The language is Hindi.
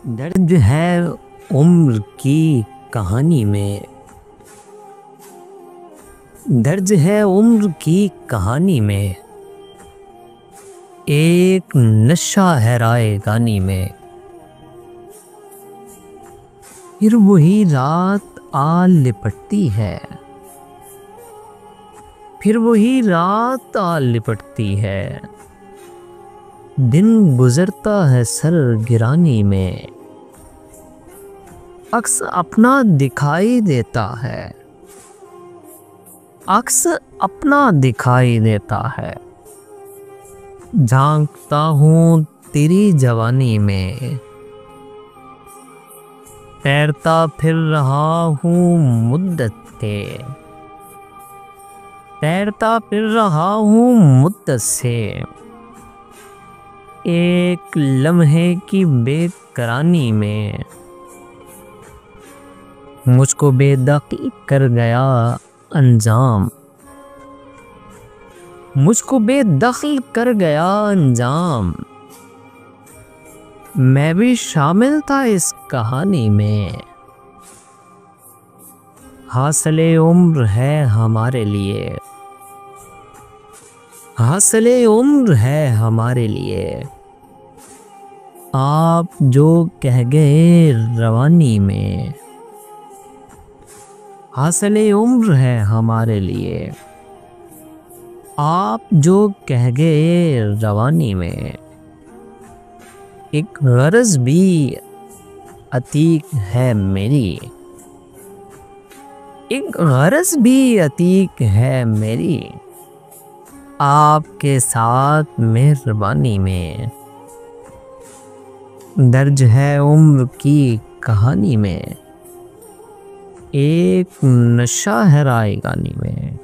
दर्द है उम्र की कहानी में। दर्द है उम्र की कहानी में। एक नशा है राय गानी में। फिर वही रात आ लिपटती है। फिर वही रात आ लिपटती है। दिन गुजरता है सर गिरानी में। अक्स अपना दिखाई देता है। अक्स अपना दिखाई देता है। झांकता हूँ तेरी जवानी में। तैरता फिर रहा हूँ मुद्दत से। तैरता फिर रहा हूँ मुद्दत से। एक लम्हे की बेकरानी में मुझको बेदखल कर गया अंजाम। मुझको बेदखल कर गया अंजाम। मैं भी शामिल था इस कहानी में। हासिले उम्र है हमारे लिए। हासिले उम्र है हमारे लिए। आप जो कह गए रवानी में। हासिले उम्र है हमारे लिए। आप जो कह गए रवानी में। एक गरज भी अतीक है मेरी। एक गरज भी अतीक है मेरी। आपके साथ मेहरबानी में। दर्ज है उम्र की कहानी में। एक नशा है राय गानी में।